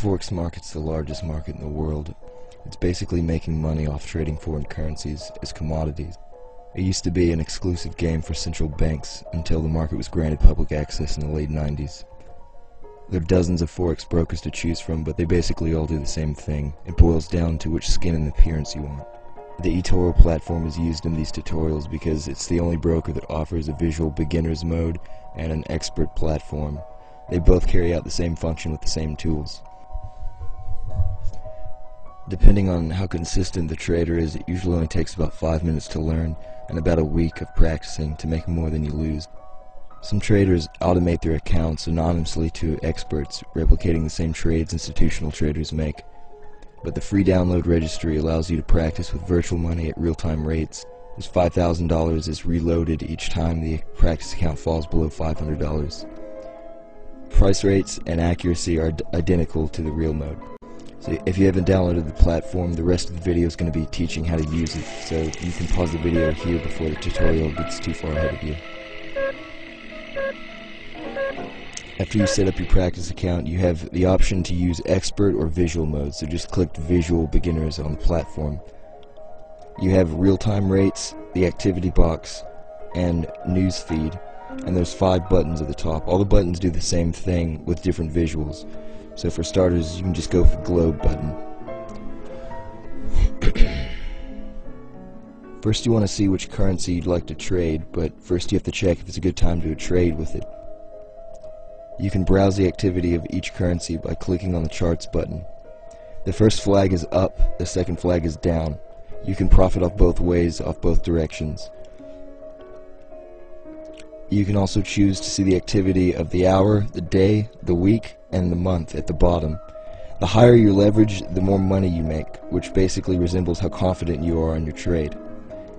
forex market's the largest market in the world. It's basically making money off trading foreign currencies as commodities. It used to be an exclusive game for central banks until the market was granted public access in the late 90s. There are dozens of forex brokers to choose from, but they basically all do the same thing. It boils down to which skin and appearance you want. The eToro platform is used in these tutorials because it's the only broker that offers a visual beginner's mode and an expert platform. They both carry out the same function with the same tools. Depending on how consistent the trader is, it usually only takes about 5 minutes to learn and about a week of practicing to make more than you lose. Some traders automate their accounts anonymously to experts, replicating the same trades institutional traders make. But the free download registry allows you to practice with virtual money at real-time rates. This $5,000 is reloaded each time the practice account falls below $500. Price rates and accuracy are identical to the real mode. So if you haven't downloaded the platform, the rest of the video is going to be teaching how to use it, so you can pause the video here before the tutorial gets too far ahead of you. After you set up your practice account, you have the option to use expert or visual mode, so just click visual beginners on the platform. You have real-time rates, the activity box, and news feed, and there's 5 buttons at the top. All the buttons do the same thing with different visuals. So for starters, you can just go for the globe button. First you want to see which currency you'd like to trade, but first you have to check if it's a good time to trade with it. You can browse the activity of each currency by clicking on the charts button. The first flag is up, the second flag is down. You can profit off both ways, off both directions. You can also choose to see the activity of the hour, the day, the week, and the month at the bottom. The higher your leverage, the more money you make, which basically resembles how confident you are in your trade.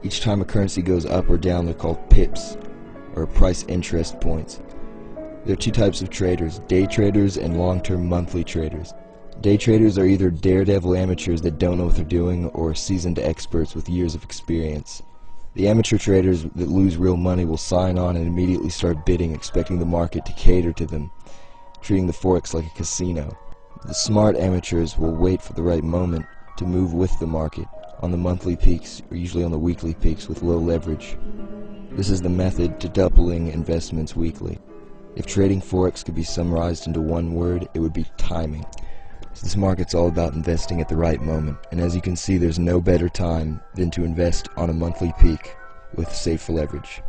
Each time a currency goes up or down, they're called pips, or price interest points. There are 2 types of traders, day traders and long-term monthly traders. Day traders are either daredevil amateurs that don't know what they're doing, or seasoned experts with years of experience. The amateur traders that lose real money will sign on and immediately start bidding, expecting the market to cater to them, treating the forex like a casino. The smart amateurs will wait for the right moment to move with the market on the monthly peaks, or usually on the weekly peaks with low leverage. This is the method to doubling investments weekly. If trading forex could be summarized into one word, it would be timing. So this market's all about investing at the right moment, and as you can see, there's no better time than to invest on a monthly peak with safe leverage.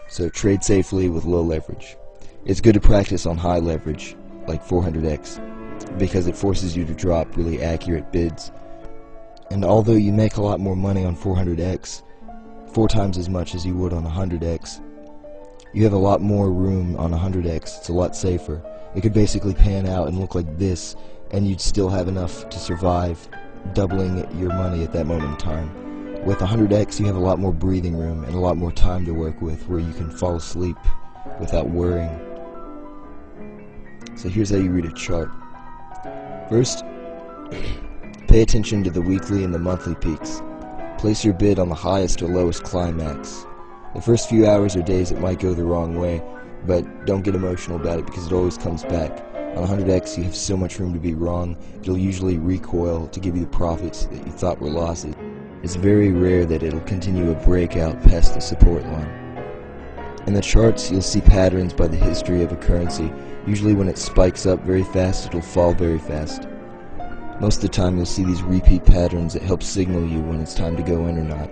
So trade safely with low leverage. It's good to practice on high leverage, like 400x, because it forces you to drop really accurate bids. And although you make a lot more money on 400x, 4 times as much as you would on 100x, you have a lot more room on 100x. It's a lot safer. It could basically pan out and look like this, and you'd still have enough to survive, doubling your money at that moment in time. With 100x, you have a lot more breathing room and a lot more time to work with, where you can fall asleep without worrying. So here's how you read a chart. First, pay attention to the weekly and the monthly peaks. Place your bid on the highest or lowest climax. The first few hours or days it might go the wrong way, but don't get emotional about it because it always comes back. On 100x you have so much room to be wrong, it'll usually recoil to give you the profits that you thought were losses. It's very rare that it'll continue a breakout past the support line. In the charts you'll see patterns by the history of a currency. Usually when it spikes up very fast, it'll fall very fast. Most of the time you'll see these repeat patterns that help signal you when it's time to go in or not.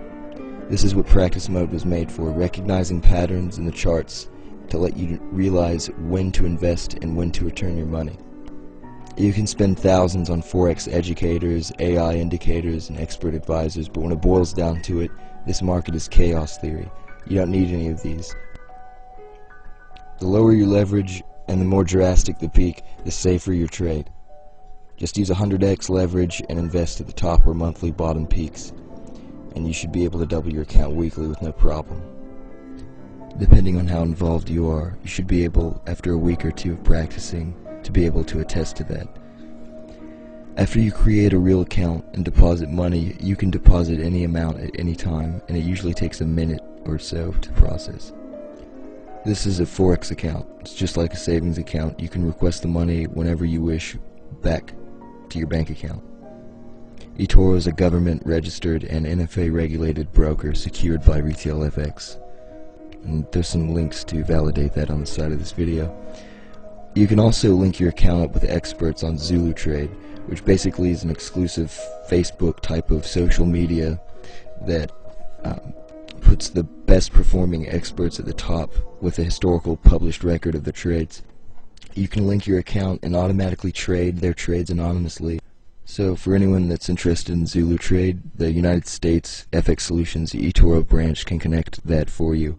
This is what practice mode was made for, recognizing patterns in the charts to let you realize when to invest and when to return your money. You can spend thousands on forex educators, AI indicators, and expert advisors, but when it boils down to it, this market is chaos theory. You don't need any of these. The lower your leverage and the more drastic the peak, the safer your trade. Just use 100x leverage and invest at the top or monthly bottom peaks, and you should be able to double your account weekly with no problem. Depending on how involved you are, you should be able, after a week or 2 of practicing, to be able to attest to that. After you create a real account and deposit money, you can deposit any amount at any time, and it usually takes a minute or so to process. This is a forex account. It's just like a savings account. You can request the money whenever you wish, back to your bank account. eToro is a government-registered and NFA-regulated broker secured by Retail FX. And there's some links to validate that on the side of this video. You can also link your account up with experts on Zulu Trade, which basically is an exclusive Facebook type of social media that puts the best performing experts at the top with a historical published record of the trades. You can link your account and automatically trade their trades anonymously. So for anyone that's interested in Zulu Trade, the United States FX Solutions eToro branch can connect that for you.